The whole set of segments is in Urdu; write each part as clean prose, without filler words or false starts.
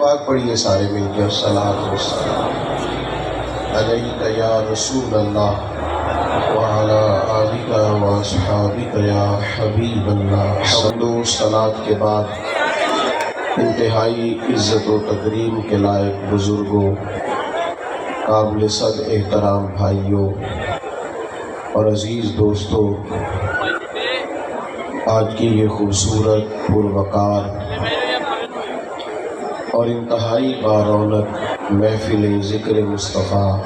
پاک پڑھیے سارے مل کے الصلاۃ والسلام علیک یا رسول اللہ وعلی آلک واصحابک یا حبیب اللہ۔ حمد و صلاۃ کے بعد انتہائی عزت و تکریم کے لائق بزرگوں، قابل صد احترام بھائیوں اور عزیز دوستوں، آج کی یہ خوبصورت پروقار اور انتہائی بارونق محفل ذکر مصطفیٰ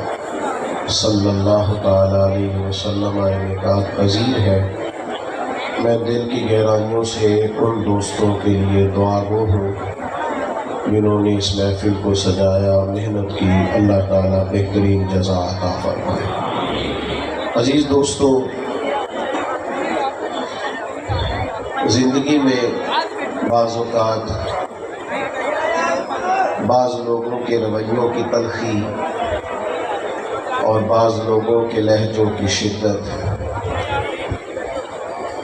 صلی اللہ تعالیٰ علیہ وسلم انعقاد پذیر ہے۔ میں دل کی گہرائیوں سے ان دوستوں کے لیے دعا گو ہوں جنہوں نے اس محفل کو سجایا، محنت کی، اللہ تعالیٰ بہترین جزا عطا فرمائے۔ عزیز دوستو، زندگی میں بعض اوقات بعض لوگوں کے رویوں کی تلخی اور بعض لوگوں کے لہجوں کی شدت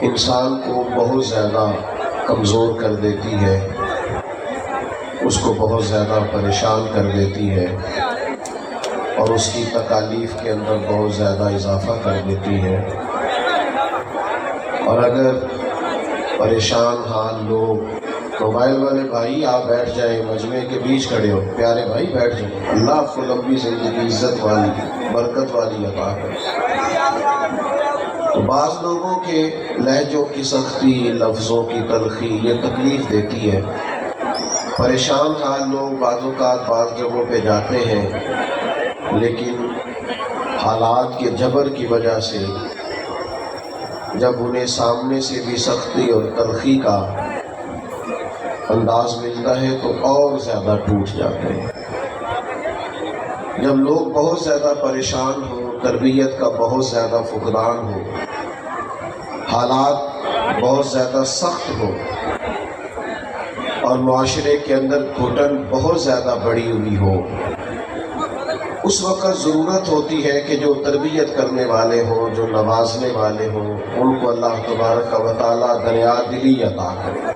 انسان کو بہت زیادہ کمزور کر دیتی ہے، اس کو بہت زیادہ پریشان کر دیتی ہے اور اس کی تکالیف کے اندر بہت زیادہ اضافہ کر دیتی ہے۔ اور اگر پریشان حال لوگ، موبائل والے بھائی آپ بیٹھ جائیں، مجمع کے بیچ کھڑے ہو، پیارے بھائی بیٹھ جائیں، اللہ آپ کو لمبی زندگی عزت والی برکت والی عطا کرے۔ تو بعض لوگوں کے لہجوں کی سختی، لفظوں کی تلخی یہ تکلیف دیتی ہے۔ پریشان حال لوگ بعض اوقات بعض جگہوں پہ جاتے ہیں، لیکن حالات کے جبر کی وجہ سے جب انہیں سامنے سے بھی سختی اور تلخی کا انداز ملتا ہے تو اور زیادہ ٹوٹ جاتے ہیں۔ جب لوگ بہت زیادہ پریشان ہوں، تربیت کا بہت زیادہ فقدان ہو، حالات بہت زیادہ سخت ہو اور معاشرے کے اندر گھٹن بہت زیادہ بڑی ہوئی ہو، اس وقت ضرورت ہوتی ہے کہ جو تربیت کرنے والے ہوں، جو نوازنے والے ہوں، ان کو اللہ تبارک و تعالیٰ دریا دلی عطا کرے۔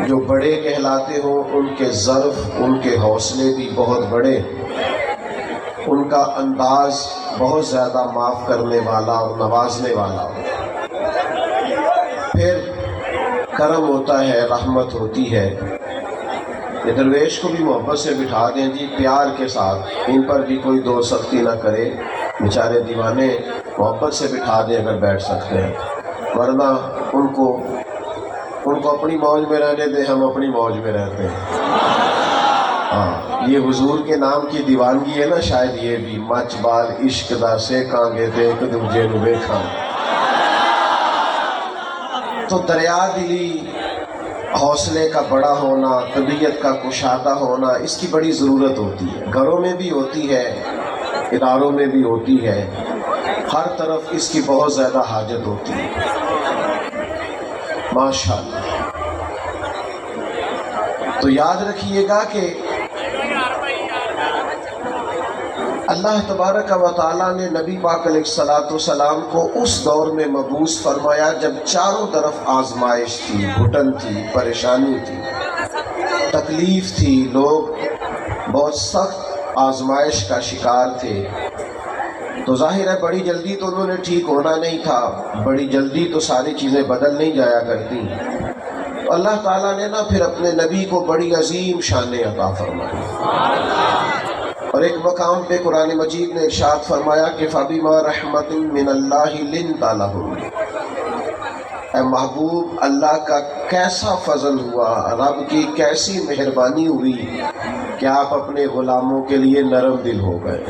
جو بڑے کہلاتے ہوں، ان کے ظرف، ان کے حوصلے بھی بہت بڑے، ان کا انداز بہت زیادہ معاف کرنے والا اور نوازنے والا ہو۔ پھر کرم ہوتا ہے، رحمت ہوتی ہے۔ یہ درویش کو بھی محبت سے بٹھا دیں جی، پیار کے ساتھ، ان پر بھی کوئی دو سختی نہ کرے، بیچارے دیوانے، محبت سے بٹھا دیں اگر بیٹھ سکتے ہیں، ورنہ ان کو اپنی موج میں رہنے دیں، ہم اپنی موج میں رہتے ہیں۔ ہاں، یہ حضور کے نام کی دیوانگی ہے نا، شاید یہ بھی مچ بال عشق دا سے کانگے تے ایک دوجے نو ویکھاں۔ تو دریا دلی، حوصلے کا بڑا ہونا، طبیعت کا کشادہ ہونا، اس کی بڑی ضرورت ہوتی ہے۔ گھروں میں بھی ہوتی ہے، اداروں میں بھی ہوتی ہے، ہر طرف اس کی بہت زیادہ حاجت ہوتی ہے۔ ماشاءاللہ۔ تو یاد رکھیے گا کہ اللہ تبارک و تعالیٰ نے نبی پاک علیہ السلام کو اس دور میں مبعوث فرمایا جب چاروں طرف آزمائش تھی، گھٹن تھی، پریشانی تھی، تکلیف تھی، لوگ بہت سخت آزمائش کا شکار تھے۔ تو ظاہر ہے بڑی جلدی تو انہوں نے ٹھیک ہونا نہیں تھا، بڑی جلدی تو ساری چیزیں بدل نہیں جایا کرتی۔ تو اللہ تعالیٰ نے پھر اپنے نبی کو بڑی عظیم شان عطا فرمائی۔ اور ایک مقام پہ قرآن مجید نے ارشاد فرمایا کہ فَبِمَا رَحْمَةٍ مِّنَ اللَّهِ لِنْتَ لَهُمْ۔ اے محبوب، اللہ کا کیسا فضل ہوا، رب کی کیسی مہربانی ہوئی کہ آپ اپنے غلاموں کے لیے نرم دل ہو گئے۔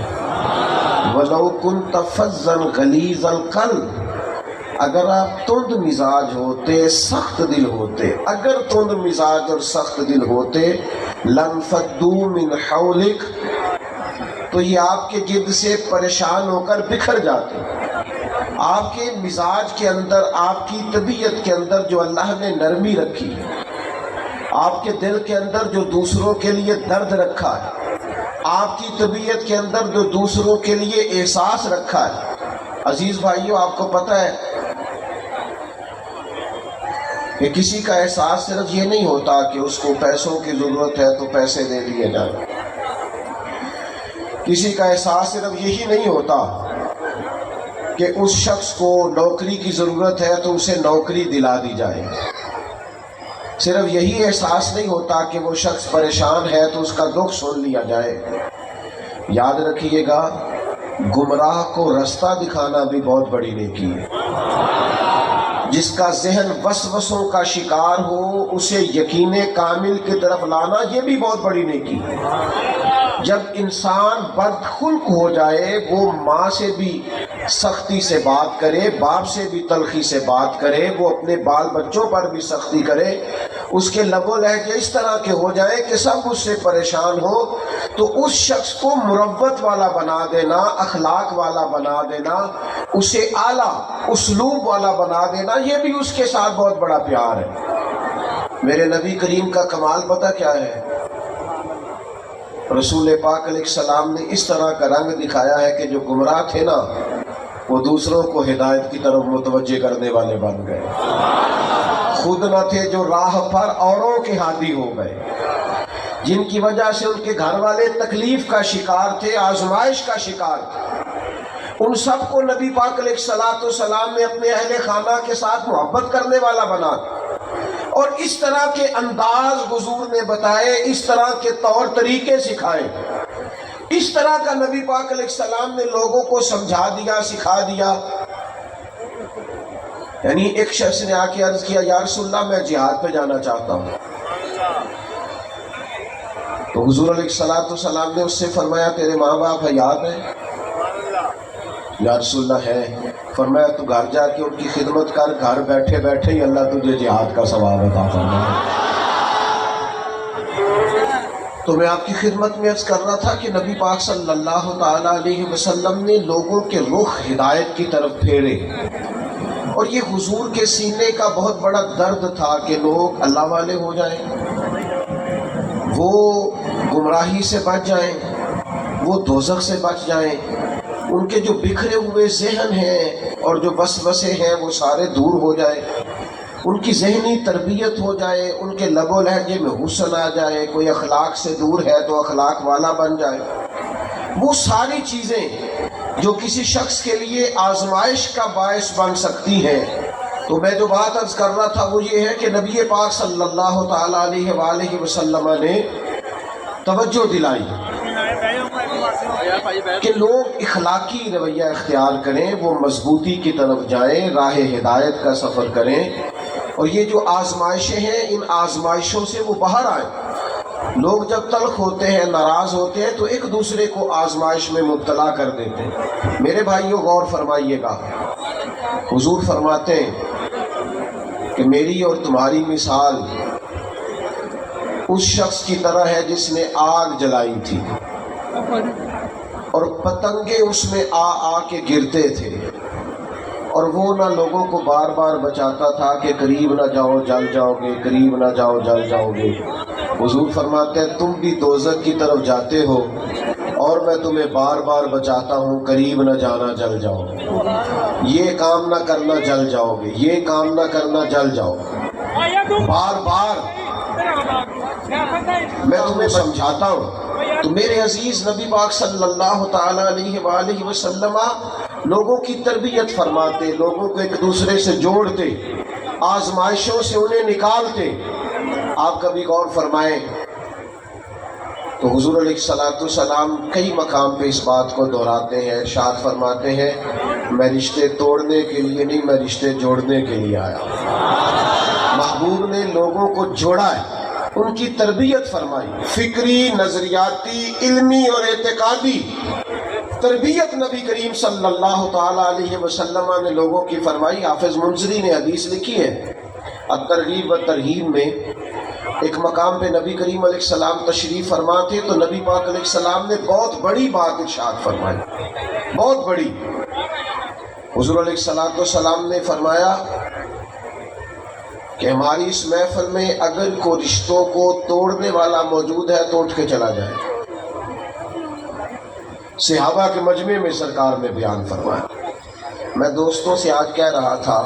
وَلَوْ كُنْتَ فَظًّا غَلِيظَ الْقَلْبِ، اگر آپ تند مزاج ہوتے، سخت دل ہوتے، اگر تند مزاج اور سخت دل ہوتے، لَانفَضُّوا مِنْ حَوْلِكَ، تو یہ آپ کے جد سے پریشان ہو کر بکھر جاتے۔ آپ کے مزاج کے اندر، آپ کی طبیعت کے اندر جو اللہ نے نرمی رکھی ہے، آپ کے دل کے اندر جو دوسروں کے لیے درد رکھا ہے، آپ کی طبیعت کے اندر جو دوسروں کے لیے احساس رکھا ہے، عزیز بھائیوں آپ کو پتہ ہے کہ کسی کا احساس صرف یہ نہیں ہوتا کہ اس کو پیسوں کی ضرورت ہے تو پیسے دے دیے جائیں، کسی کا احساس صرف یہی نہیں ہوتا کہ اس شخص کو نوکری کی ضرورت ہے تو اسے نوکری دلا دی جائے، صرف یہی احساس نہیں ہوتا کہ وہ شخص پریشان ہے تو اس کا دکھ سن لیا جائے۔ یاد رکھیے گا، گمراہ کو رستہ دکھانا بھی بہت بڑی نیکی ہے۔ جس کا ذہن وسوسوں کا شکار ہو اسے یقین کامل کی طرف لانا یہ بھی بہت بڑی نیکی ہے۔ جب انسان بدخلق ہو جائے، وہ ماں سے بھی سختی سے بات کرے، باپ سے بھی تلخی سے بات کرے، وہ اپنے بال بچوں پر بھی سختی کرے، اس کے لب و لہجے اس طرح کے ہو جائے کہ سب اس سے پریشان ہو، تو اس شخص کو مروت والا بنا دینا، اخلاق والا بنا دینا، اسے اعلیٰ اسلوب والا بنا دینا، یہ بھی اس کے ساتھ بہت بڑا پیار ہے۔ میرے نبی کریم کا کمال پتہ کیا ہے؟ رسول پاک علیہ السلام نے اس طرح کا رنگ دکھایا ہے کہ جو گمراہ تھے نا، وہ دوسروں کو ہدایت کی طرف متوجہ کرنے والے بن گئے، خود نہ تھے جو راہ پر اوروں کے ہادی ہو گئے، جن کی وجہ سے ان کے گھر والے تکلیف کا شکار تھے، آزمائش کا شکار تھے، ان سب کو نبی پاک علیہ السلام نے اپنے اہل خانہ کے ساتھ محبت کرنے والا بنا، اور اس طرح کے انداز حضور نے بتائے، اس طرح کے طور طریقے سکھائے، اس طرح کا نبی پاک علیہ السلام نے لوگوں کو سمجھا دیا، سکھا دیا۔ یعنی ایک شخص نے آ کے عرض کیا، یا رسول اللہ میں جہاد پہ جانا چاہتا ہوں، تو حضور علیہ السلام نے اس سے فرمایا تیرے ماں باپ حیات ہیں؟ یا رسول اللہ ہے۔ فرمایا تو گھر جا کے ان کی خدمت کر، گھر بیٹھے بیٹھے ہی اللہ تجھے جہاد کا ثواب عطا فرمائے۔ تو میں آپ کی خدمت میں عرض کر رہا تھا کہ نبی پاک صلی اللہ تعالی علیہ وسلم نے لوگوں کے رخ ہدایت کی طرف پھیرے، اور یہ حضور کے سینے کا بہت بڑا درد تھا کہ لوگ اللہ والے ہو جائیں، وہ گمراہی سے بچ جائیں، وہ دوزخ سے بچ جائیں، ان کے جو بکھرے ہوئے ذہن ہیں اور جو وسوسے ہیں وہ سارے دور ہو جائے، ان کی ذہنی تربیت ہو جائے، ان کے لب و لہجے میں حسن آ جائے، کوئی اخلاق سے دور ہے تو اخلاق والا بن جائے۔ وہ ساری چیزیں جو کسی شخص کے لیے آزمائش کا باعث بن سکتی ہیں۔ تو میں جو بات عرض کر رہا تھا وہ یہ ہے کہ نبی پاک صلی اللہ تعالی علیہ وآلہ وسلم نے توجہ دلائی کہ لوگ اخلاقی رویہ اختیار کریں، وہ مضبوطی کی طرف جائیں، راہ ہدایت کا سفر کریں، اور یہ جو آزمائشیں ہیں ان آزمائشوں سے وہ باہر آئیں۔ لوگ جب تلخ ہوتے ہیں، ناراض ہوتے ہیں، تو ایک دوسرے کو آزمائش میں مبتلا کر دیتے ہیں۔ میرے بھائیوں غور فرمائیے گا، حضور فرماتے ہیں کہ میری اور تمہاری مثال اس شخص کی طرح ہے جس نے آگ جلائی تھی اور پتنگے اس میں آ کے گرتے تھے، اور وہ نہ لوگوں کو بار بار بچاتا تھا کہ قریب نہ جاؤ جل جاؤ گے، قریب نہ جاؤ جل جاؤ گے۔ حضور فرماتے ہیں تم بھی دوزخ کی طرف جاتے ہو اور میں تمہیں بار بار بچاتا ہوں، قریب نہ جانا جل جاؤ، یہ کام نہ کرنا جل جاؤ گے، یہ کام نہ کرنا جل جاؤ، بار بار میں تمہیں سمجھاتا ہوں۔ تو میرے عزیز نبی پاک صلی اللہ تعالی علیہ وآلہ وسلم لوگوں کی تربیت فرماتے، لوگوں کو ایک دوسرے سے جوڑتے، آزمائشوں سے انہیں نکالتے۔ آپ کبھی غور فرمائیں تو حضور علیہ السلام کئی مقام پہ اس بات کو دہراتے ہیں، ارشاد فرماتے ہیں میں رشتے توڑنے کے لیے نہیں، میں رشتے جوڑنے کے لیے آیا۔ محبوب نے لوگوں کو جوڑا ہے، ان کی تربیت فرمائی، فکری، نظریاتی، علمی اور اعتقادی تربیت نبی کریم صلی اللہ تعالی علیہ وسلم نے لوگوں کی فرمائی۔ حافظ منذری نے حدیث لکھی ہے الترغیب و ترہیب میں، ایک مقام پہ نبی کریم علیہ السلام تشریف فرما تھے تو نبی پاک علیہ السلام نے بہت بڑی بات ارشاد فرمائی، بہت بڑی۔ حضور علیہ السلام نے فرمایا کہ ہماری اس محفل میں اگر کوئی رشتوں کو توڑنے والا موجود ہے تو اٹھ کے چلا جائے۔ صحابہ کے مجمع میں سرکار نے بیان فرمایا۔ میں دوستوں سے آج کہہ رہا تھا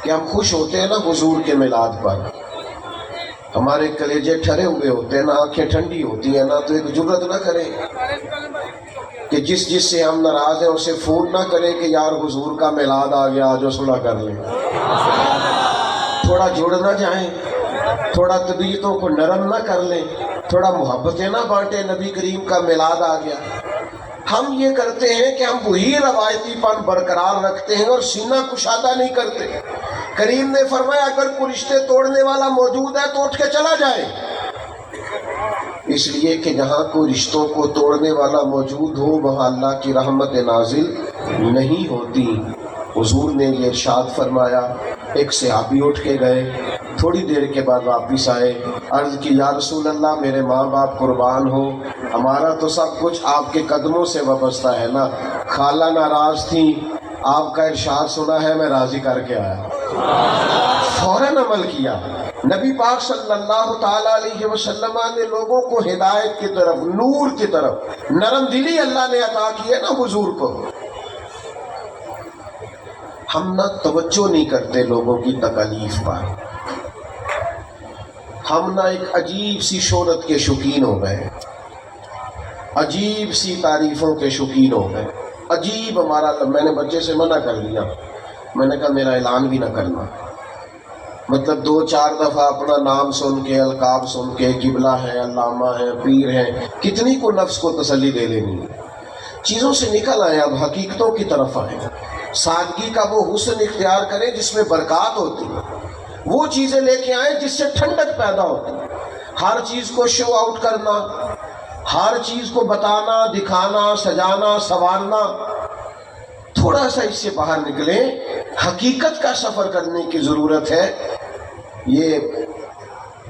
کہ ہم خوش ہوتے ہیں نا حضور کے میلاد پر، ہمارے کلیجے ٹھرے ہوئے ہوتے ہیں نا، آنکھیں ٹھنڈی ہوتی ہیں نا، تو ایک جرت نہ کریں کہ جس سے ہم ناراض ہیں اسے فون نہ کریں کہ یار حضور کا میلاد آ گیا، آج صلح کر لیں۔ تھوڑا جڑ نہ جائیں، تھوڑا طبیعتوں کو نرم نہ کر لیں، تھوڑا محبتیں نہ بانٹیں، نبی کریم کا میلاد آ گیا۔ ہم یہ کرتے ہیں کہ ہم وہی روایتی پن برقرار رکھتے ہیں اور سینہ کشادہ نہیں کرتے۔ کریم نے فرمایا اگر کوئی رشتے توڑنے والا موجود ہے تو اٹھ کے چلا جائے، اس لیے کہ جہاں کوئی رشتوں کو توڑنے والا موجود ہو وہاں اللہ کی رحمت نازل نہیں ہوتی۔ حضور نے یہ ارشاد فرمایا، ایک صحابی اٹھ کے گئے، تھوڑی دیر کے بعد واپس آئے، عرض کی یا رسول اللہ میرے ماں باپ قربان ہو، ہمارا تو سب کچھ آپ کے قدموں سے وابستہ ہے نا، خالہ ناراض تھی، آپ کا ارشاد سنا ہے میں راضی کر کے آیا۔ فوراً عمل کیا۔ نبی پاک صلی اللہ تعالیٰ علیہ وسلم نے لوگوں کو ہدایت کی طرف، نور کی طرف، نرم دلی اللہ نے عطا کی ہے نا حضور کو۔ ہم نہ توجہ نہیں کرتے لوگوں کی تکالیف پر، ہم نہ ایک عجیب سی شہرت کے شوقین ہو گئے، عجیب سی تعریفوں کے شوقین ہو گئے، عجیب ہمارا۔ میں نے بچے سے منع کر دیا، میں نے کہا میرا اعلان بھی نہ کرنا، مطلب 2-4 دفعہ اپنا نام سن کے، القاب سن کے، قبلہ ہے، علامہ ہے، پیر ہے، کتنی کو نفس کو تسلی دے لینی ہے۔ چیزوں سے نکل آئے، اب حقیقتوں کی طرف آئے، سادگی کا وہ حسن اختیار کریں جس میں برکات ہوتی ہے، وہ چیزیں لے کے آئیں جس سے ٹھنڈک پیدا ہوتی ہے۔ ہر چیز کو شو آؤٹ کرنا، ہر چیز کو بتانا، دکھانا، سجانا، سنوارنا، تھوڑا سا اس سے باہر نکلیں، حقیقت کا سفر کرنے کی ضرورت ہے۔ یہ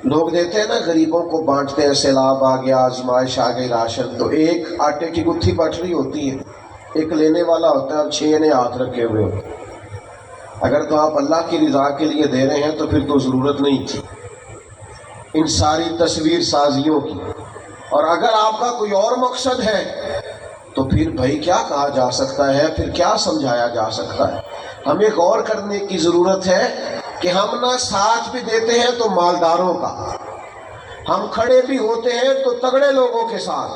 لوگ دیتے ہیں نا، غریبوں کو بانٹتے ہیں، سیلاب آ گیا، آزمائش آ گئی، راشن، تو ایک آٹے کی گتھی بٹ رہی ہوتی ہے، ایک لینے والا ہوتا ہے اور 6 نے ہاتھ رکھے ہوئے ہوتے ہیں۔ اگر تو آپ اللہ کی رضا کے لیے دے رہے ہیں تو پھر تو ضرورت نہیں تھی ان ساری تصویر سازیوں کی، اور اگر آپ کا کوئی اور مقصد ہے تو پھر بھائی کیا کہا جا سکتا ہے، پھر کیا سمجھایا جا سکتا ہے۔ ہمیں غور کرنے کی ضرورت ہے کہ ہم نہ ساتھ بھی دیتے ہیں تو مالداروں کا، ہم کھڑے بھی ہوتے ہیں تو تگڑے لوگوں کے ساتھ۔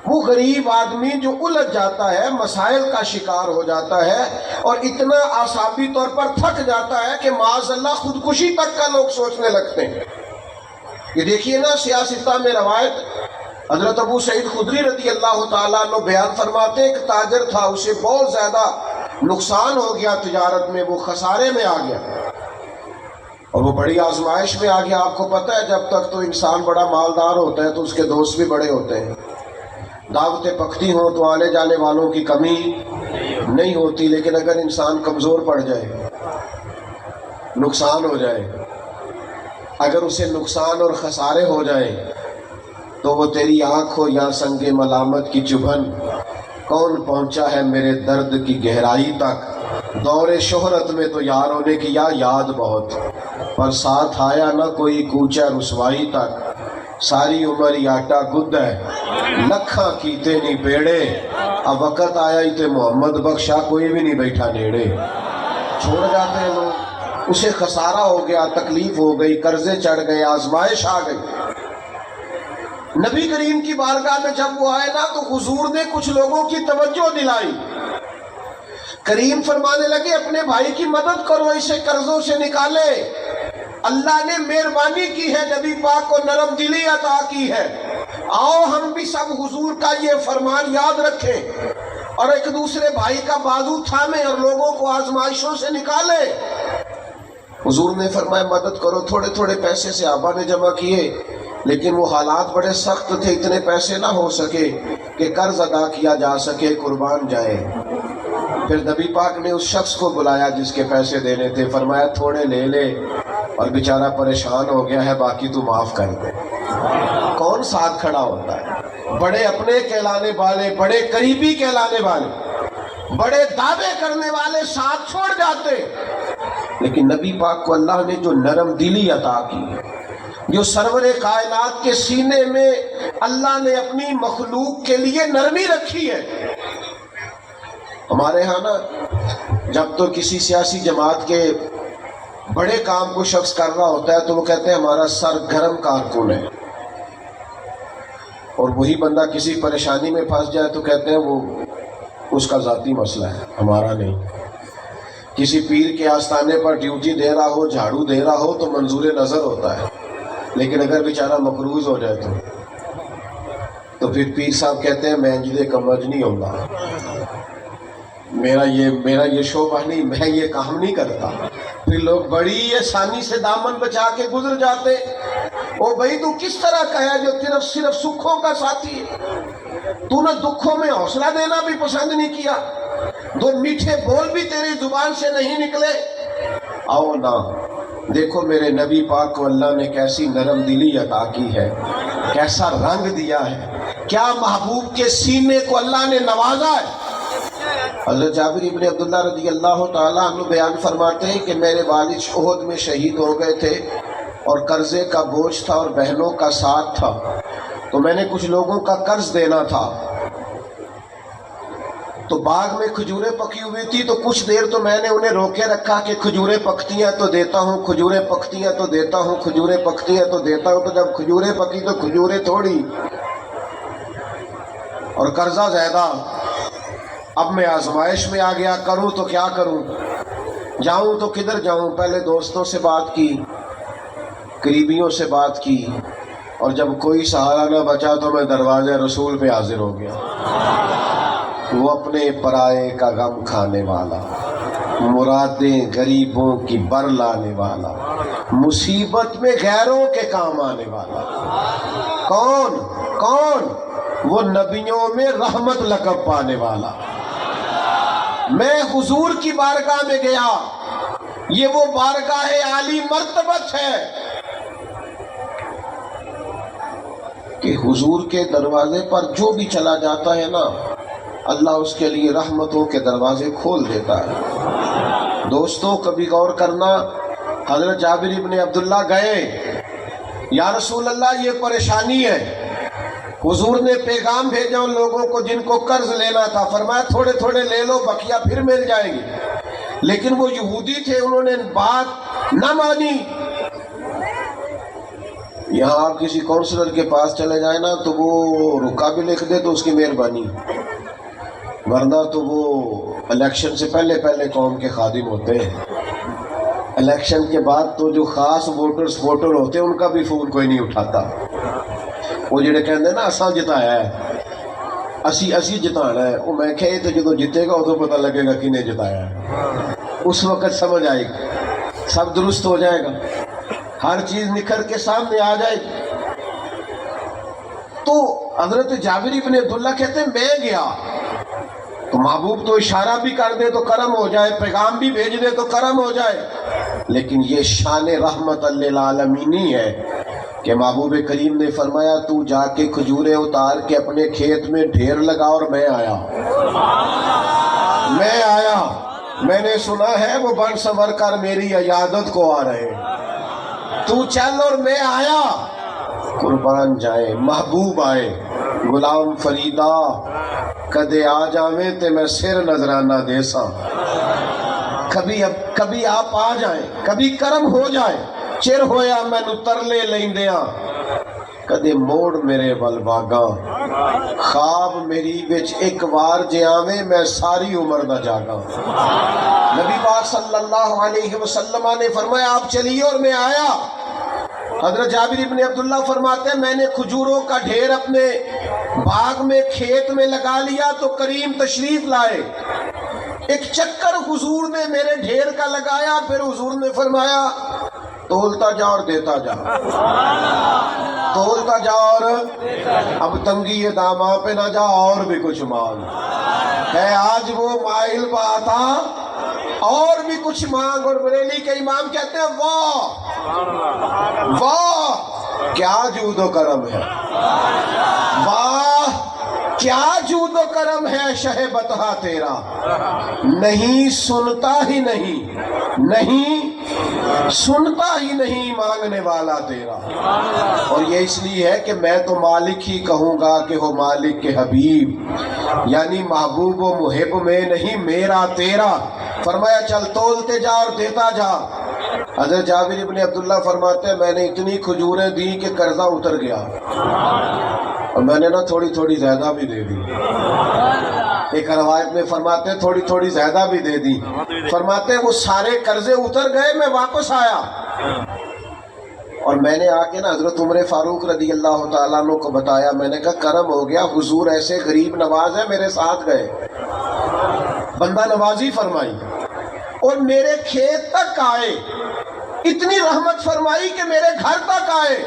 وہ غریب آدمی جو الجھ جاتا ہے، مسائل کا شکار ہو جاتا ہے اور اتنا اعصابی طور پر تھک جاتا ہے کہ معاذ اللہ خودکشی تک کا لوگ سوچنے لگتے ہیں۔ یہ دیکھیے نا، سیاستہ میں روایت حضرت ابو سعید خدری رضی اللہ تعالیٰ عنہ بیان فرماتے ہیں، ایک تاجر تھا، اسے بہت زیادہ نقصان ہو گیا تجارت میں، وہ خسارے میں آ گیا اور وہ بڑی آزمائش میں آ گیا۔ آپ کو پتہ ہے جب تک تو انسان بڑا مالدار ہوتا ہے تو اس کے دوست بھی بڑے ہوتے ہیں، دعوتیں پکتی ہوں تو آنے جانے والوں کی کمی نہیں ہوتی، لیکن اگر انسان کمزور پڑ جائے، نقصان ہو جائے، اگر اسے نقصان اور خسارے ہو جائیں تو وہ تیری آنکھ ہو یا سنگ ملامت کی چبھن، کون پہنچا ہے میرے درد کی گہرائی تک، دور شہرت میں تو یاروں نے کیا یاد بہت، پر ساتھ آیا نہ کوئی کوچہ رسوائی تک، ساری عمر ہی آٹا گد ہے، لکھاں کیتے نہیں پیڑے، اب وقت آیا ہی تے محمد بخشا کوئی بھی نہیں بیٹھا نیڑے۔ چھوڑ جاتے ہیں لوگ، اسے خسارہ ہو گیا، تکلیف ہو گئی، قرضے چڑھ گئے، آزمائش آ گئی۔ نبی کریم کی بارگاہ میں جب وہ آئے نا تو حضور نے کچھ لوگوں کی توجہ دلائی۔ کریم فرمانے لگے اپنے بھائی کی مدد کرو، اسے قرضوں سے نکالے، اللہ نے مہربانی کی ہے، نبی پاک کو نرم دلی عطا کی ہے۔ آؤ ہم بھی سب حضور کا یہ فرمان یاد رکھیں اور ایک دوسرے بھائی کا بازو تھامیں اور لوگوں کو آزمائشوں سے نکالیں۔ حضور نے فرمایا مدد کرو، تھوڑے تھوڑے پیسے سے آبا نے جمع کیے، لیکن وہ حالات بڑے سخت تھے، اتنے پیسے نہ ہو سکے کہ قرض ادا کیا جا سکے، قربان جائے۔ پھر نبی پاک نے اس شخص کو بلایا جس کے پیسے دینے تھے، فرمایا تھوڑے لے لے، اور بیچارہ پریشان ہو گیا ہے، باقی تو معاف کر دے۔ کون ساتھ کھڑا ہوتا ہے؟ بڑے اپنے کہلانے والے، بڑے قریبی کہلانے والے، بڑے دعوے کرنے والے ساتھ چھوڑ جاتے، لیکن نبی پاک کو اللہ نے جو نرم دلی عطا کی، جو سرور کائنات کے سینے میں اللہ نے اپنی مخلوق کے لیے نرمی رکھی ہے۔ ہمارے ہاں نا جب تو کسی سیاسی جماعت کے بڑے کام کو شخص کر رہا ہوتا ہے تو وہ کہتے ہیں ہمارا سرگرم کارکن ہے، اور وہی بندہ کسی پریشانی میں پھنس جائے تو کہتے ہیں وہ اس کا ذاتی مسئلہ ہے، ہمارا نہیں۔ کسی پیر کے آستانے پر ڈیوٹی دے رہا ہو، جھاڑو دے رہا ہو تو منظور نظر ہوتا ہے، لیکن اگر بیچارہ مقروض ہو جائے تو پھر پیر صاحب کہتے ہیں میں جدے کمج نہیں ہوگا، میرا یہ شعبہ نہیں، میں یہ کام نہیں کرتا۔ پھر لوگ بڑی آسانی سے دامن بچا کے گزر جاتے، او بھائی تو کس طرح کا ہے جو صرف سکھوں کا ساتھی ہے؟ تو نے دکھوں میں حوصلہ دینا بھی پسند نہیں کیا، دو میٹھے بول بھی تیری زبان سے نہیں نکلے۔ آؤ نا، دیکھو میرے نبی پاک کو اللہ نے کیسی نرم دلی عطا کی ہے، کیسا رنگ دیا ہے، کیا محبوب کے سینے کو اللہ نے نوازا ہے۔ حضرت جابر ابن عبداللہ رضی اللہ تعالیٰ عنہ بیان فرماتے ہیں کہ میرے والد احد میں شہید ہو گئے تھے اور قرضے کا بوجھ تھا اور بہنوں کا ساتھ تھا، تو میں نے کچھ لوگوں کا قرض دینا تھا، تو باغ میں کھجوریں پکی ہوئی تھی، تو کچھ دیر تو میں نے انہیں روکے رکھا کہ کھجوریں پکتی ہیں تو دیتا ہوں، کھجوریں پکتی ہیں تو دیتا ہوں، کھجوریں پکتی ہیں تو دیتا ہوں۔ تو جب کھجوریں پکی تو کھجوریں توڑی اور قرضہ زیادہ، اب میں آزمائش میں آ گیا، کروں تو کیا کروں، جاؤں تو کدھر جاؤں۔ پہلے دوستوں سے بات کی، قریبیوں سے بات کی، اور جب کوئی سہارا نہ بچا تو میں دروازے رسول پہ حاضر ہو گیا۔ وہ اپنے پرائے کا غم کھانے والا، مرادیں غریبوں کی بر لانے والا، مصیبت میں غیروں کے کام آنے والا۔ کون؟ وہ نبیوں میں رحمت لقب پانے والا۔ میں حضور کی بارگاہ میں گیا، یہ وہ بارگاہ عالی مرتبت ہے کہ حضور کے دروازے پر جو بھی چلا جاتا ہے نا، اللہ اس کے لیے رحمتوں کے دروازے کھول دیتا ہے۔ دوستوں کبھی غور کرنا، حضرت جابر ابن عبداللہ گئے، یا رسول اللہ یہ پریشانی ہے، حضور نے پیغام بھیجا ان لوگوں کو جن کو قرض لینا تھا، فرمایا تھوڑے تھوڑے لے لو، بقیہ پھر مل جائیں گے۔ لیکن وہ یہودی تھے، انہوں نے بات نہ مانی۔ یہاں آپ کسی کونسلر کے پاس چلے جائیں نا تو وہ رکا بھی لکھ دے تو اس کی مہربانی، ورنہ تو وہ الیکشن سے پہلے قوم کے خادم ہوتے ہیں، الیکشن کے بعد تو جو خاص ووٹر ہوتے ہیں ان کا بھی فون کوئی نہیں اٹھاتا۔ وہ جڑے کہندے نا اساں جتایا ہے، اسی جتانا ہے، وہ میں کہ تو جدو جتے گا ادو پتہ لگے گا کنے جتایا ہے، اس وقت سمجھ آئے گی، سب درست ہو جائے گا، ہر چیز نکھر کے سامنے آ جائے گی۔ تو حضرت جابر ابن عبداللہ کہتے ہیں میں گیا تو محبوب تو اشارہ بھی کر دے تو کرم ہو جائے، پیغام بھی بھیج دے تو کرم ہو جائے، لیکن یہ شان رحمت للعالمینی ہے کہ محبوب کریم نے فرمایا تو جا کے کھجوریں اتار کے اپنے کھیت میں ڈھیر لگا، اور میں آیا، میں نے سنا ہے وہ بن سنور کر میری عیادت کو آ رہے، تو چل اور میں آیا۔ قربان جائے محبوب آئے، غلام فریدہ کدے آ جاویں تے میں سر نظرانہ دے ساں، کبھی آپ آ جائیں، کبھی کرم ہو جائے، چر ہویا میں نو ترلے لیندیاں، کدے موڑ میرے ول باگاں، خواب میری وچ ایک وار جے آویں میں ساری عمر نہ جاگاں۔ نبی پاک صلی اللہ علیہ وسلم نے فرمایا آپ چلیے اور میں آیا۔ حضرت جابر ابن عبداللہ فرماتے ہیں میں نے کھجوروں کا ڈھیر اپنے باغ میں کھیت میں لگا لیا تو کریم تشریف لائے، ایک چکر حضور نے میرے ڈھیر کا لگایا، پھر حضور نے فرمایا تولتا جا اور دیتا جا، تولتا جا اور اب تنگی داماں پہ نہ جا اور بھی کچھ مانگ ہے، آج وہ مائل پاتا اور بھی کچھ مانگ۔ اور بریلی کے امام کہتے ہیں واہ واہ کیا جود و کرم ہے، واہ کیا جود و کرم ہے شہ بطحہ تیرا، نہیں سنتا ہی نہیں سنتا ہی نہیں مانگنے والا تیرا۔ اور یہ اس لیے ہے کہ میں تو مالک ہی کہوں گا کہ ہو مالک کے حبیب، یعنی محبوب و محب میں نہیں میرا تیرا۔ فرمایا چل تولتے جا اور دیتا جا، حضرت جابر ابن عبداللہ فرماتے ہیں میں نے اتنی کھجوریں دی کہ قرضہ اتر گیا اور میں نے نا تھوڑی تھوڑی زیادہ بھی دے دی. ایک روایت میں فرماتے ہیں تھوڑی تھوڑی زیادہ بھی دے دی. فرماتے ہیں وہ سارے قرضے اتر گئے, میں واپس آیا اور میں نے آ کے نا حضرت عمر فاروق رضی اللہ تعالیٰ عنہ کو بتایا. میں نے کہا کرم ہو گیا, حضور ایسے غریب نواز ہیں میرے ساتھ گئے, بندہ نوازی فرمائی اور میرے کھیت تک آئے, اتنی رحمت فرمائی کہ میرے گھر تک آئے.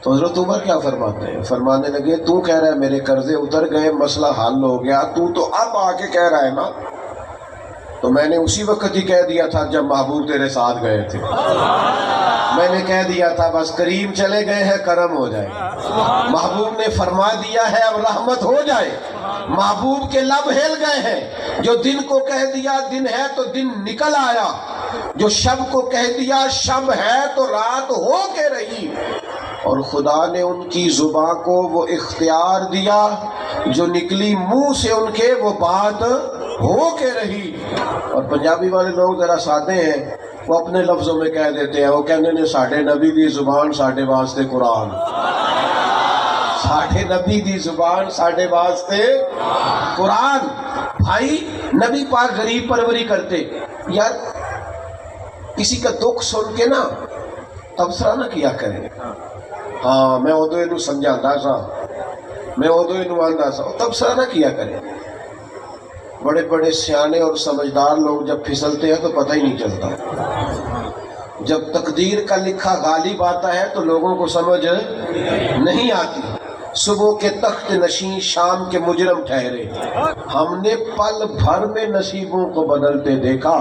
تو حضرت عمر کیا فرماتے ہیں, فرمانے لگے تو کہہ رہا ہے میرے قرضے اتر گئے, مسئلہ حل ہو گیا, تو اب آ کے کہہ رہا ہے نا. تو میں نے اسی وقت ہی کہہ دیا تھا جب محبوب تیرے ساتھ گئے تھے, میں نے کہہ دیا تھا بس کریم چلے گئے ہیں کرم ہو جائے. محبوب نے فرما دیا ہے اب رحمت ہو جائے. محبوب کے لب ہل گئے ہیں, جو دن کو کہہ دیا دن ہے تو دن نکل آیا, جو شب کو کہہ دیا شب ہے تو رات ہو کے رہی. اور خدا نے ان کی زبان کو وہ اختیار دیا جو نکلی منہ سے ان کے وہ بات ہو کے رہی. اور پنجابی والے لوگ ذرا سادے ہیں, وہ اپنے لفظوں میں کہہ دیتے ہیں, وہ کہنے نے ساڈے نبی دی زبان ساڈے واسطے قرآن, ساڈے نبی دی زبان ساڈے واسطے قرآن. بھائی نبی پاک غریب پروری کرتے. یار کسی کا دکھ سن کے نا تبصرہ نہ کیا کریں. ہاں میں ادو یہ سمجھاتا سا, میں ادو یہ آندا سا, تبصرہ نہ کیا کریں. بڑے بڑے سیانے اور سمجھدار لوگ جب پھسلتے ہیں تو پتہ ہی نہیں چلتا. جب تقدیر کا لکھا غالب آتا ہے تو لوگوں کو سمجھ نہیں آتی. صبح کے تخت نشین شام کے مجرم ٹھہرے, ہم نے پل بھر میں نصیبوں کو بدلتے دیکھا.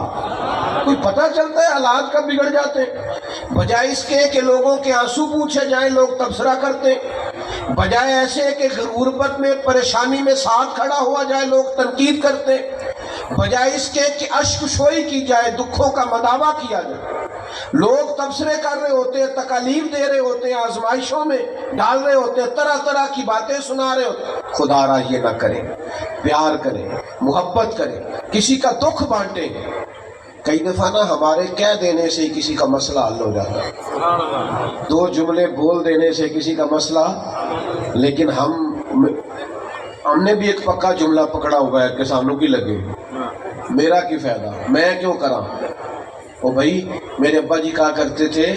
کوئی پتہ چلتا ہے حالات کب بگڑ جاتے ہیں. بجائے اس کے کہ لوگوں کے آنسو پوچھے جائیں لوگ تبصرہ کرتے, بجائے ایسے کہ غربت میں پریشانی میں ساتھ کھڑا ہوا جائے لوگ تنقید کرتے, بجائے اس کے کہ اشک شوئی کی جائے دکھوں کا مداوع کیا جائے. لوگ تبصرے کر رہے ہوتے ہیں, تکالیف دے رہے ہوتے ہیں, آزمائشوں میں ڈال رہے ہوتے ہیں, طرح طرح کی باتیں سنا رہے ہوتے ہیں. خدا را یہ نہ کریں, پیار کریں, محبت کریں, کسی کا دکھ بانٹیں. کئی دفعہ نا ہمارے کہہ دینے سے کسی کا مسئلہ حل ہو جاتا ہے, دو جملے بول دینے سے کسی کا مسئلہ. لیکن ہم نے بھی ایک پکا جملہ پکڑا ہوا ہے کہ سامنے کی لگے میرا کی فائدہ, میں کیوں کراں. او بھائی میرے ابا جی کہا کرتے تھے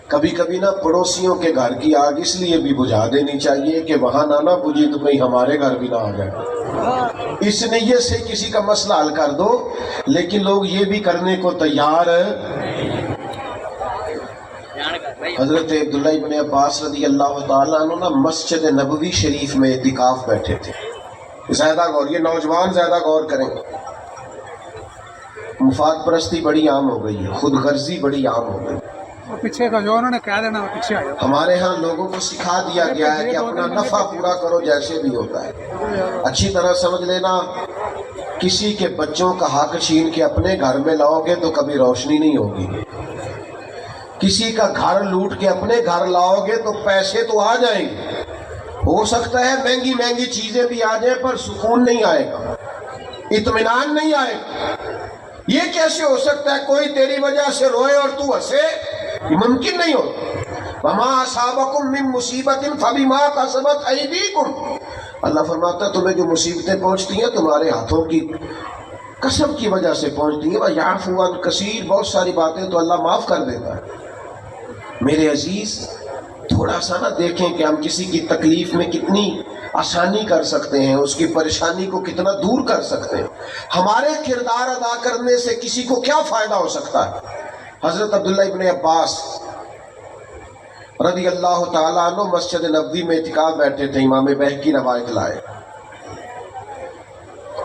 کبھی کبھی نا پڑوسیوں کے گھر کی آگ اس لیے بھی بجھا دینی چاہیے کہ وہاں نہ بجھی تو کہیں ہمارے گھر بھی نہ آ جائے. اس نیت سے کسی کا مسئلہ حل کر دو. لیکن لوگ یہ بھی کرنے کو تیار. حضرت عبداللہ ابن عباس رضی اللہ تعالیٰ عنہ نا مسجد نبوی شریف میں اعتکاف بیٹھے تھے. زیادہ غور, یہ نوجوان زیادہ غور کریں. مفاد پرستی بڑی عام ہو گئی ہے, خود غرضی بڑی عام ہو گئی. پیچھے کا جو انہوں نے کہہ دینا پیچھے آ جاؤ. ہمارے ہاں لوگوں کو سکھا دیا گیا ہے کہ اپنا نفع پورا کرو جیسے بھی ہوتا ہے. اچھی طرح سمجھ لینا, کسی کے بچوں کا حق چھین کے اپنے گھر میں لاؤ گے تو کبھی روشنی نہیں ہوگی. کسی کا گھر لوٹ کے اپنے گھر لاؤ گے تو پیسے تو آ جائیں گے, ہو سکتا ہے مہنگی مہنگی چیزیں بھی آ جائیں پر سکون نہیں آئے گا, اطمینان نہیں آئے گا. یہ کیسے ہو سکتا ہے کوئی تیری وجہ سے روئے اور تو ہنسے؟ یہ ممکن نہیں ہو. وما اصابکم من مصیبت فبما کسبت ایدیکم, اللہ فرماتا ہے تمہیں جو مصیبتیں پہنچتی ہیں تمہارے ہاتھوں کی کسب کی وجہ سے پہنچتی ہیں. وَيَعْفُو عَنْ كَثِيرٍ, بہت ساری باتیں تو اللہ معاف کر دیتا ہے. میرے عزیز تھوڑا سا نہ دیکھیں کہ ہم کسی کی تکلیف میں کتنی آسانی کر سکتے ہیں, اس کی پریشانی کو کتنا دور کر سکتے ہیں. ہمارے کردار ادا کرنے سے کسی کو کیا فائدہ ہو سکتا ہے. حضرت عبداللہ ابن عباس رضی اللہ تعالیٰ عنہ مسجد نبوی میں اعتکاف بیٹھے تھے. امام بہقی روایت لائے.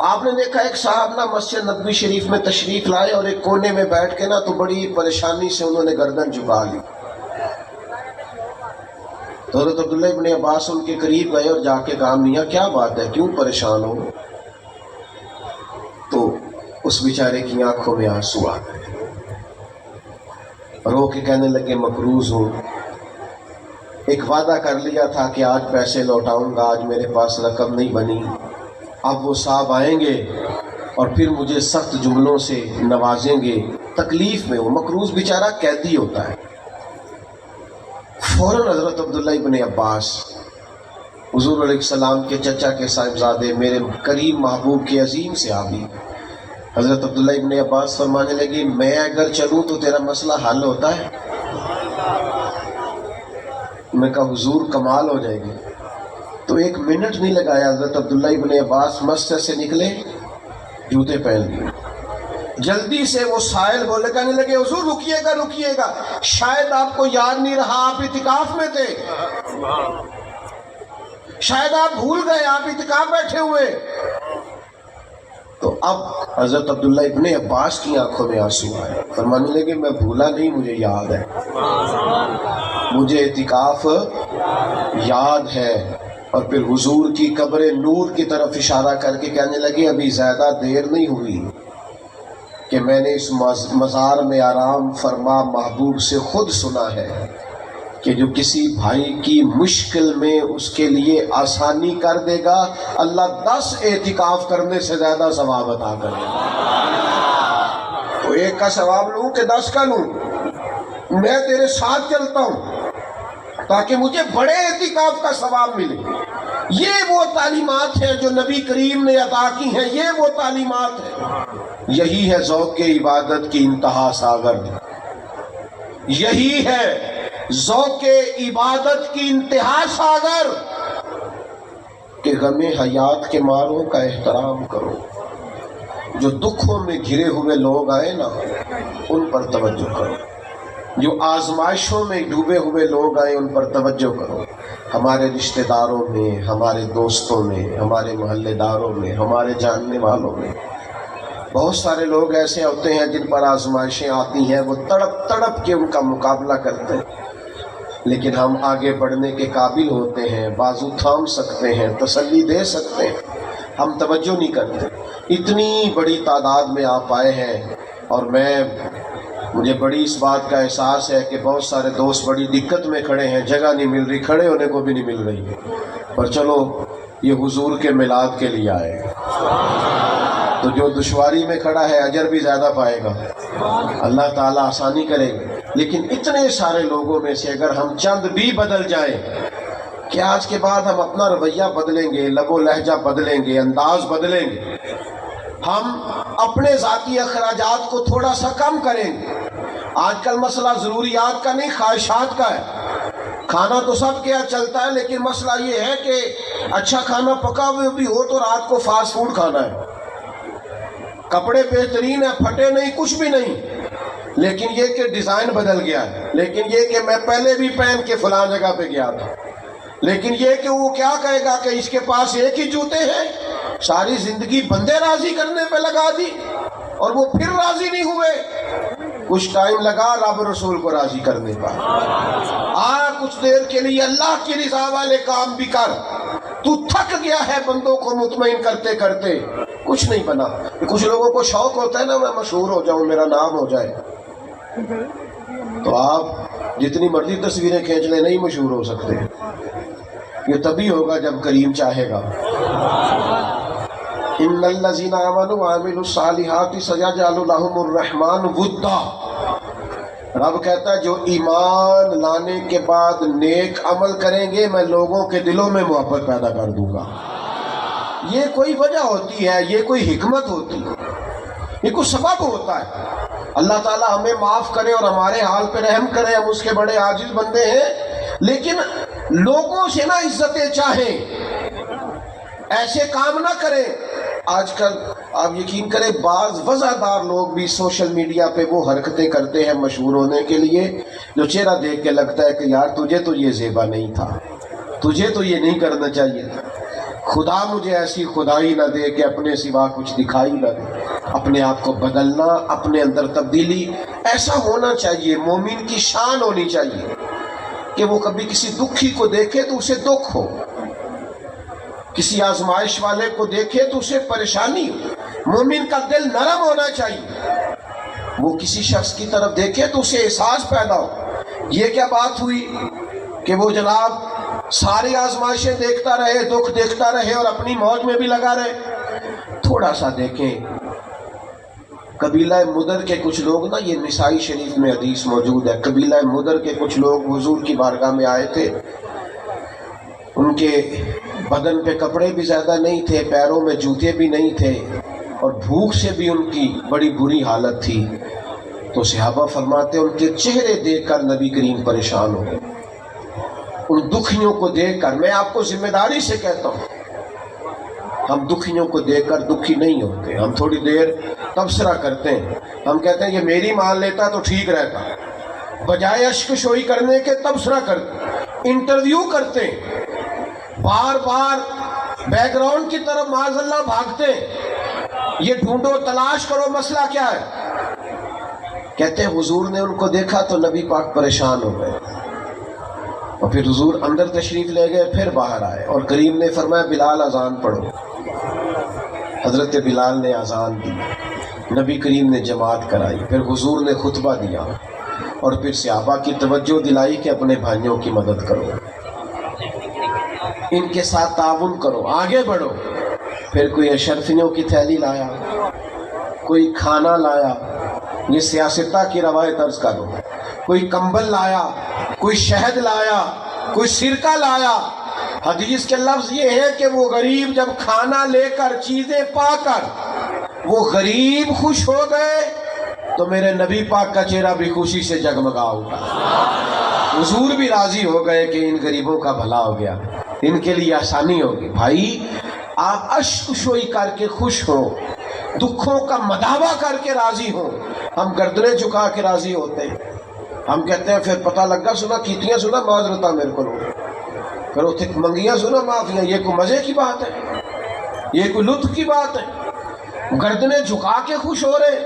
آپ نے دیکھا ایک صاحب نا مسجد نبوی شریف میں تشریف لائے اور ایک کونے میں بیٹھ کے نا تو بڑی پریشانی سے انہوں نے گردن جھکا لی. تو حضرت عبداللہ ابن عباس ان کے قریب گئے اور جا کے کہا میاں کیا بات ہے, کیوں پریشان ہو؟ تو اس بیچارے کی آنکھوں میں آنسو آ گئے, رو کے کہنے لگے مقروض ہوں, ایک وعدہ کر لیا تھا کہ آج پیسے لوٹاؤں گا, آج میرے پاس رقم نہیں بنی. اب وہ صاحب آئیں گے اور پھر مجھے سخت جملوں سے نوازیں گے، تکلیف میں ہو۔ مقروض بیچارہ قیدی ہوتا ہے۔ فوراً حضرت عبداللہ ابن عباس حضور علیہ السلام کے چچا کے صاحبزادے، میرے کریم محبوب کے عظیم صحابی حضرت عبداللہ ابن عباس فرمانے لگے میں اگر چلوں تو تیرا مسئلہ حل ہوتا ہے؟ میں کہا حضور کمال ہو جائے گی۔ تو 1 منٹ نہیں لگایا، حضرت عبداللہ ابن عباس مسجد سے نکلے، جوتے پہن لیے، جلدی سے وہ سائل کو لگانے لگے حضور رکیے گا رکیے گا، شاید آپ کو یاد نہیں رہا آپ اعتکاف میں تھے، شاید آپ بھول گئے آپ اعتکاف بیٹھے ہوئے۔ تو اب حضرت عبداللہ ابن عباس کی آنکھوں میں آنسو آئے، فرمانے لگے میں بھولا نہیں، مجھے یاد ہے، مجھے اعتکاف یاد ہے۔ اور پھر حضور کی قبر نور کی طرف اشارہ کر کے کہنے لگے ابھی زیادہ دیر نہیں ہوئی کہ میں نے اس مزار میں آرام فرما محبوب سے خود سنا ہے کہ جو کسی بھائی کی مشکل میں اس کے لیے آسانی کر دے گا اللہ 10 اعتکاف کرنے سے زیادہ ثواب عطا کرے گا۔ تو 1 کا ثواب لوں کہ 10 کا لوں؟ میں تیرے ساتھ چلتا ہوں تاکہ مجھے بڑے اعتکاف کا ثواب ملے۔ یہ وہ تعلیمات ہیں جو نبی کریم نے عطا کی ہیں، یہ وہ تعلیمات ہیں۔ یہی ہے ذوق عبادت کی انتہا ساگر، یہی ہے ذوق عبادت کی انتہا ساگر کہ غم حیات کے ماروں کا احترام کرو۔ جو دکھوں میں گھرے ہوئے لوگ آئے نا ان پر توجہ کرو، جو آزمائشوں میں ڈوبے ہوئے لوگ آئے ان پر توجہ کرو۔ ہمارے رشتہ داروں میں، ہمارے دوستوں میں، ہمارے محلے داروں میں، ہمارے جاننے والوں میں بہت سارے لوگ ایسے ہوتے ہیں جن پر آزمائشیں آتی ہیں، وہ تڑپ تڑپ کے ان کا مقابلہ کرتے ہیں، لیکن ہم آگے بڑھنے کے قابل ہوتے ہیں، بازو تھام سکتے ہیں، تسلی دے سکتے ہیں، ہم توجہ نہیں کرتے۔ اتنی بڑی تعداد میں آپ آئے ہیں اور مجھے بڑی اس بات کا احساس ہے کہ بہت سارے دوست بڑی دقت میں کھڑے ہیں، جگہ نہیں مل رہی، کھڑے ہونے کو بھی نہیں مل رہی، پر چلو یہ حضور کے میلاد کے لیے آئے، تو جو دشواری میں کھڑا ہے اجر بھی زیادہ پائے گا، اللہ تعالیٰ آسانی کرے گا۔ لیکن اتنے سارے لوگوں میں سے اگر ہم چند بھی بدل جائیں کہ آج کے بعد ہم اپنا رویہ بدلیں گے، لب و لہجہ بدلیں گے، انداز بدلیں گے، ہم اپنے ذاتی اخراجات کو تھوڑا سا کم کریں گے۔ آج کل مسئلہ ضروریات کا نہیں، خواہشات کا ہے۔ کھانا تو سب کے یہاں چلتا ہے، لیکن مسئلہ یہ ہے کہ اچھا کھانا پکا ہوئے بھی ہو تو رات کو فاسٹ فوڈ کھانا ہے، کپڑے بہترین ہیں، پھٹے نہیں، کچھ بھی نہیں، لیکن یہ کہ ڈیزائن بدل گیا ہے، لیکن یہ کہ میں پہلے بھی پہن کے فلاں جگہ پہ گیا تھا، لیکن یہ کہ وہ کیا کہے گا کہ اس کے پاس ایک ہی جوتے ہیں، ساری زندگی بندے راضی کرنے پہ لگا دی اور وہ پھر راضی نہیں ہوئے۔ کچھ ٹائم لگا رب رسول کو راضی کرنے پر، کچھ دیر کے لیے اللہ کی رضا والے کام بھی کر، تو تھک گیا ہے بندوں کو مطمئن کرتے کرتے، کچھ نہیں بنا۔ کچھ لوگوں کو شوق ہوتا ہے نا میں مشہور ہو جاؤں، میرا نام ہو جائے، تو آپ جتنی مرضی تصویریں کھینچ لیں نہیں مشہور ہو سکتے، یہ تبھی ہوگا جب کریم چاہے گا۔ ان الذین آمنوا وعملوا الصالحات سیجعل لهم الرحمن ودا، رب کہتا ہے جو ایمان لانے کے بعد نیک عمل کریں گے میں لوگوں کے دلوں میں محبت پیدا کر دوں گا۔ یہ کوئی وجہ ہوتی ہے، یہ کوئی حکمت ہوتی ہے، یہ کوئی سبب ہوتا ہے۔ اللہ تعالیٰ ہمیں معاف کرے اور ہمارے حال پہ رحم کرے، ہم اس کے بڑے عاجز بندے ہیں، لیکن لوگوں سے نہ عزتیں چاہیں، ایسے کام نہ کریں۔ آج کل آپ یقین کریں بعض وضعدار لوگ بھی سوشل میڈیا پہ وہ حرکتیں کرتے ہیں مشہور ہونے کے لیے، جو چہرہ دیکھ کے لگتا ہے کہ یار تجھے تو یہ زیبا نہیں تھا، تجھے تو یہ نہیں کرنا چاہیے تھا، خدا مجھے ایسی خدائی نہ دے کہ اپنے سوا کچھ دکھائی نہ دے۔ اپنے آپ کو بدلنا، اپنے اندر تبدیلی، ایسا ہونا چاہیے، مومن کی شان ہونی چاہیے کہ وہ کبھی کسی دکھی کو دیکھے تو اسے دکھ ہو، کسی آزمائش والے کو دیکھے تو اسے پریشانی ہو۔ مومن کا دل نرم ہونا چاہیے، وہ کسی شخص کی طرف دیکھے تو اسے احساس پیدا ہو۔ یہ کیا بات ہوئی کہ وہ جناب ساری آزمائشیں دیکھتا رہے، دکھ دیکھتا رہے اور اپنی موج میں بھی لگا رہے؟ تھوڑا سا دیکھیں قبیلہ مدر کے کچھ لوگ نا، یہ نسائی شریف میں حدیث موجود ہے، قبیلہ مدر کے کچھ لوگ حضور کی بارگاہ میں آئے تھے، ان کے بدن پہ کپڑے بھی زیادہ نہیں تھے، پیروں میں جوتے بھی نہیں تھے، اور بھوک سے بھی ان کی بڑی بری حالت تھی۔ تو صحابہ فرماتے ان کے چہرے دیکھ کر نبی کریم پریشان ہو گئے۔ ان دکھیوں کو دیکھ کر، میں آپ کو ذمہ داری سے کہتا ہوں، ہم دکھیوں کو دیکھ کر دکھی نہیں ہوتے، ہم تھوڑی دیر تبصرہ کرتے ہیں، ہم کہتے ہیں یہ میری مان لیتا تو ٹھیک رہتا، بجائے اشک شوئی کرنے کے تبصرہ کرتے، انٹرویو کرتے، بار بار بیک گراؤنڈ کی طرف معاذ اللہ بھاگتے، یہ ڈھونڈو تلاش کرو مسئلہ کیا ہے۔ کہتے ہیں حضور نے ان کو دیکھا تو نبی پاک پریشان ہو گئے، اور پھر حضور اندر تشریف لے گئے، پھر باہر آئے، اور کریم نے فرمایا بلال اذان پڑھو۔ حضرت بلال نے اذان دی، نبی کریم نے جماعت کرائی، پھر حضور نے خطبہ دیا، اور پھر صحابہ کی توجہ دلائی کہ اپنے بھائیوں کی مدد کرو، ان کے ساتھ تعاون کرو، آگے بڑھو۔ پھر کوئی اشرفیوں کی تھیلی لایا، کوئی کھانا لایا، یہ سیاستہ کی روایت عرض کرو، کوئی کمبل لایا، کوئی شہد لایا، کوئی سرکہ لایا۔ حدیث کے لفظ یہ ہے کہ وہ غریب جب کھانا لے کر، چیزیں پا کر وہ غریب خوش ہو گئے تو میرے نبی پاک کا چہرہ بھی خوشی سے جگمگا اٹھا، حضور بھی راضی ہو گئے کہ ان غریبوں کا بھلا ہو گیا، ان کے لیے آسانی ہوگی۔ بھائی آپ اشک شوئی کر کے خوش ہو، دکھوں کا مداوع کر کے راضی ہو، ہم گردنیں جھکا کے راضی ہوتے ہیں۔ ہم کہتے ہیں پھر پتہ لگا سنا کیتیاں سنا معذرتا میرے کو، پھر اتنے منگیاں سنا معافیاں، یہ کوئی مزے کی بات ہے؟ یہ کوئی لطف کی بات ہے؟ گردنیں جھکا کے خوش ہو رہے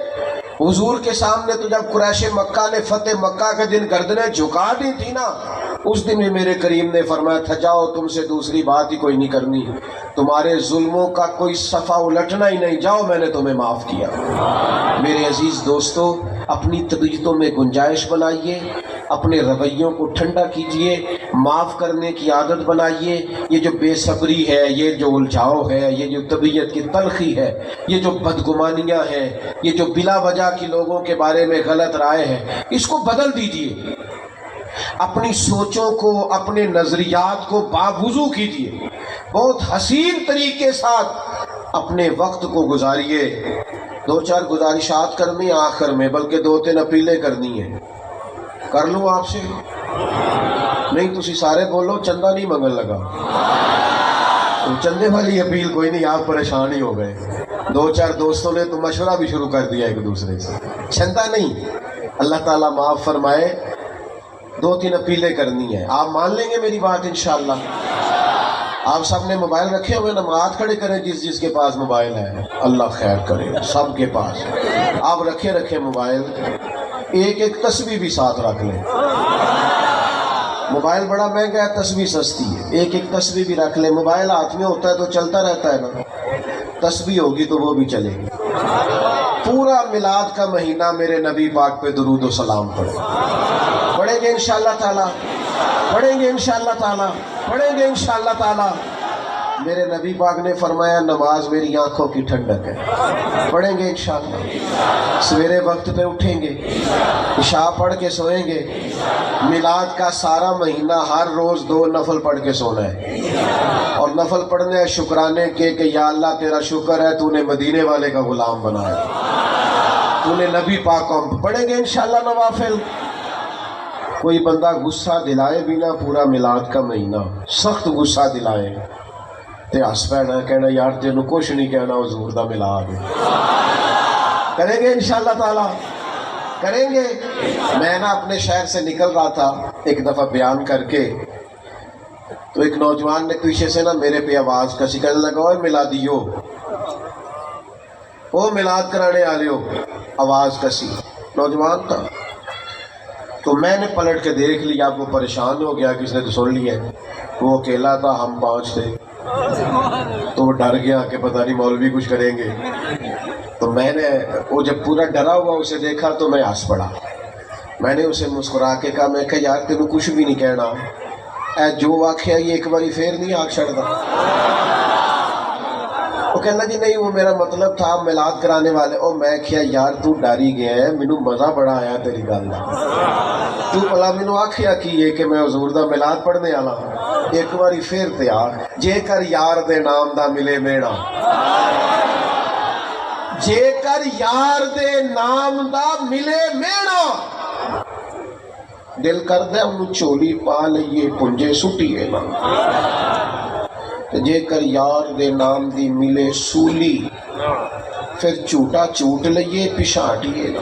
حضور کے سامنے۔ تو جب قریش مکہ نے فتح مکہ کے دن گردنیں جھکا دی تھی نا، اس دن بھی میرے کریم نے فرمایا تھا جاؤ تم سے دوسری بات ہی کوئی نہیں کرنی، تمہارے ظلموں کا کوئی صفحہ الٹنا ہی نہیں، جاؤ میں نے تمہیں معاف کیا۔ میرے عزیز دوستو، اپنی طبیعتوں میں گنجائش بنائیے، اپنے رویوں کو ٹھنڈا کیجئے، معاف کرنے کی عادت بنائیے۔ یہ جو بے صبری ہے، یہ جو الجھاؤ ہے، یہ جو طبیعت کی تلخی ہے، یہ جو بدگمانیاں ہیں، یہ جو بلا وجہ کی لوگوں کے بارے میں غلط رائے ہے، اس کو بدل دیجئے۔ اپنی سوچوں کو، اپنے نظریات کو باوضو کیجئے، بہت حسین طریقے ساتھ اپنے وقت کو گزاریے۔ دو چار گزارشات کرنی آخر میں، بلکہ دو تین اپیلیں کرنی ہیں، کر لوں آپ سے؟ نہیں تسی سارے بولو، چندہ نہیں منگن لگا، چندے والی اپیل کوئی نہیں، آپ پریشان ہی ہو گئے۔ دو چار دوستوں نے تو مشورہ بھی شروع کر دیا ایک دوسرے سے، چندہ نہیں، اللہ تعالیٰ معاف فرمائے، دو تین اپیلیں کرنی ہیں۔ آپ مان لیں گے میری بات انشاءاللہ؟ آپ سب نے موبائل رکھے ہوئے، نماز کھڑے کریں جس جس کے پاس موبائل ہے، اللہ خیر کرے سب کے پاس۔ آپ رکھے موبائل، ایک ایک تسبیح بھی ساتھ رکھ لیں۔ موبائل بڑا مہنگا ہے، تسبیح سستی ہے، ایک ایک تسبیح بھی رکھ لیں۔ موبائل ہاتھ میں ہوتا ہے تو چلتا رہتا ہے نا، تسبیح ہوگی تو وہ بھی چلے گی۔ پورا میلاد کا مہینہ میرے نبی پاک پہ درود و سلام پڑھیں گے انشاءاللہ تعالیٰ، پڑھیں گے انشاءاللہ تعالیٰ، پڑھیں گے انشاءاللہ تعالیٰ۔ میرے نبی پاک نے فرمایا نماز میری آنکھوں کی ٹھنڈک ہے، پڑھیں گے انشاءاللہ۔ سویرے وقت پہ اٹھیں گے، عشاء پڑھ کے سوئیں گے۔ میلاد کا سارا مہینہ ہر روز 2 نفل پڑھ کے سونا ہے، اور نفل پڑھنے ہیں شکرانے کے کہ یا اللہ تیرا شکر ہے تو نے مدینے والے کا غلام بنایا، تو نے نبی پاک کو پڑھیں گے انشاءاللہ نوافل۔ کوئی بندہ غصہ دلائے بھی نہ پورا میلاد کا مہینہ، سخت غصہ دلائے تے ہس پینا، کہنا یار تینوں کچھ نہیں کہنا، حضور دا میلاد کریں گے انشاءاللہ تعالیٰ، کریں گے۔ میں نا اپنے شہر سے نکل رہا تھا ایک دفعہ بیان کر کے، تو ایک نوجوان نے پیچھے سے نا میرے پہ آواز کسی کہنے لگا اوے میلادیو، او میلاد کرانے والے ہو، آواز کسی، نوجوان تھا۔ تو میں نے پلٹ کے دیکھ لیا، وہ پریشان ہو گیا، کس نے تو سن لیا، وہ اکیلا تھا، ہم 5 تھے، تو وہ ڈر گیا کہ پتہ نہیں مولوی کچھ کریں گے۔ تو میں نے وہ جب پورا ڈرا ہوا اسے دیکھا تو میں ہنس پڑا۔ میں نے اسے مسکرا کے کہا، میں کہا یار تینوں کچھ بھی نہیں کہنا، اے جو واقعہ یہ ایک باری پھر نہیں آگ چڑھتا۔ وہ کہنا جی نہیں وہ میرا مطلب تھا میلاد کرانے والے. او میں کیا یار تو ڈاری گیا ہے, مینوں مزہ بڑا آیا تیری گل دا. تو بھلا مینوں آکھیا کی ہے کہ میں حضور دا میلاد پڑھنے والا ہوں. ایک باری پھر تے آ, جے کر یار دے نام دا ملے میڑا, جے کر یار دے نام دا ملے میڑا, دل کردہ انہوں چولی پا لئیے پنجے سٹیے نا. جے کر یار دے نام دی ملے سولی, پھر چوٹا چوٹ لئیے پشاٹیے نا.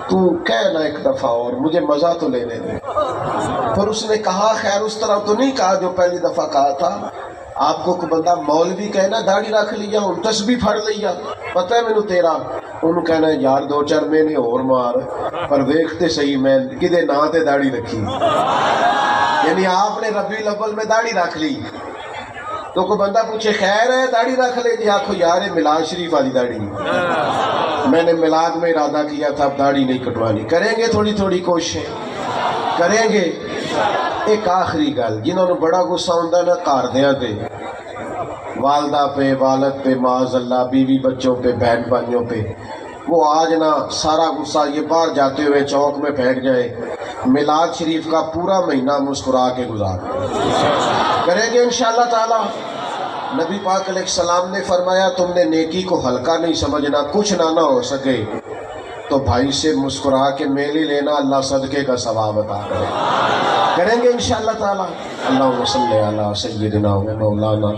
تو کہنا ایک دفعہ اور مجھے مزہ تو لینے دے. پھر اس نے کہا خیر اس طرح تو نہیں کہا جو پہلی دفعہ کہا تھا. آپ کو کوئی بندہ مولوی کہنا داڑھی رکھ لیا, ہوں تسبیح پھڑ لیا, پتہ ہے مینوں تیرا. انہوں کہنا یار دو چار مہینے اور مار, پر ویکھتے صحیح میں کدے نا تے داڑھی رکھی. یعنی آپ نے ربیع الاول میں داڑھی رکھ لی. تو کوئی بندہ پوچھے خیر ہے داڑھی رکھ لے, جی آخو یار میلاد شریف والی داڑھی, میں نے میلاد میں ارادہ کیا تھا اب داڑھی نہیں کٹوانی. کریں گے تھوڑی تھوڑی کوششیں کریں گے. ایک آخری گل, جنہوں نے بڑا غصہ ہوتا ہے نا گھردیاں تے, والدہ پہ, والد پہ, معاذ اللہ بیوی بچوں پہ, بہن بھائیوں پہ, وہ آج نا سارا غصہ یہ باہر جاتے ہوئے چوک میں پھینک جائے, میلاد شریف کا پورا مہینہ مسکرا کے گزار کریں گے انشاءاللہ تعالی. نبی پاک علیہ السلام نے فرمایا تم نے نیکی کو ہلکا نہیں سمجھنا, کچھ نہ ہو سکے تو بھائی سے مسکرا کے میل لینا, اللہ صدقے کا ثواب عطا کرے. کریں گے انشاءاللہ تعالی. اللہم صلی علی سیدنا و مولانا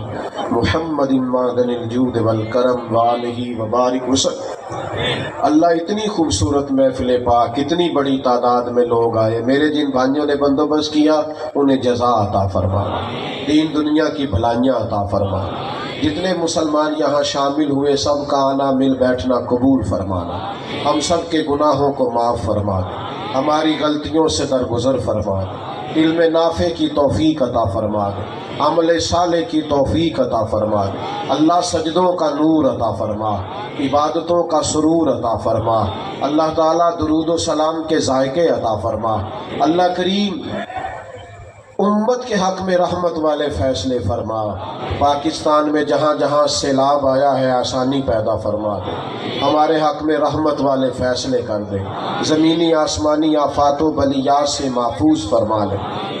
محمد معدن الجود والکرم وآلہ وبارک وسلم. اللہ اتنی خوبصورت محفل پاک, کتنی بڑی تعداد میں لوگ آئے. میرے جن بھائیوں نے بندوبست کیا انہیں جزا عطا فرمانا, دین دنیا کی بھلائیاں عطا فرمانا. جتنے مسلمان یہاں شامل ہوئے سب کا آنا مل بیٹھنا قبول فرمانا. ہم سب کے گناہوں کو معاف فرما دے, ہماری غلطیوں سے درگزر فرما دے. علم نافع کی توفیق عطا فرما دے, عمل صالح کی توفیق عطا فرما دے. اللہ سجدوں کا نور عطا فرما, عبادتوں کا سرور عطا فرما. اللہ تعالیٰ درود و سلام کے ذائقے عطا فرما. اللہ کریم امت کے حق میں رحمت والے فیصلے فرما. پاکستان میں جہاں جہاں سیلاب آیا ہے آسانی پیدا فرما دے, ہمارے حق میں رحمت والے فیصلے کر دے. زمینی آسمانی آفات و بلیات سے محفوظ فرما لے.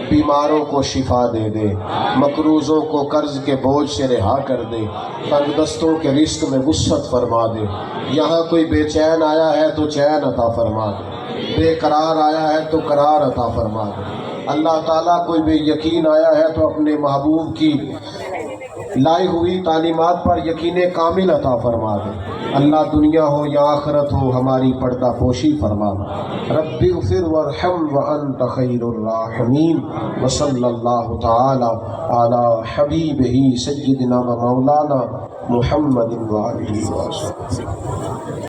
بیماروں کو شفا دے دے, مقروضوں کو قرض کے بوجھ سے رہا کر دے. تنگ دستوں کے رزق میں وسعت فرما دے. یہاں کوئی بے چین آیا ہے تو چین عطا فرما دے, بے قرار آیا ہے تو قرار عطا فرما دے. اللہ تعالیٰ کوئی بے یقین آیا ہے تو اپنے محبوب کی لائی ہوئی تعلیمات پر یقین کامل عطا فرما دے. اللہ دنیا ہو یا آخرت ہو ہماری پردہ پوشی فرما. رب اغفر وارحم وانت خیر الراحمین. وصلی اللہ تعالی علی حبیبہ سیدنا و مولانا محمد وآلہ وسلم.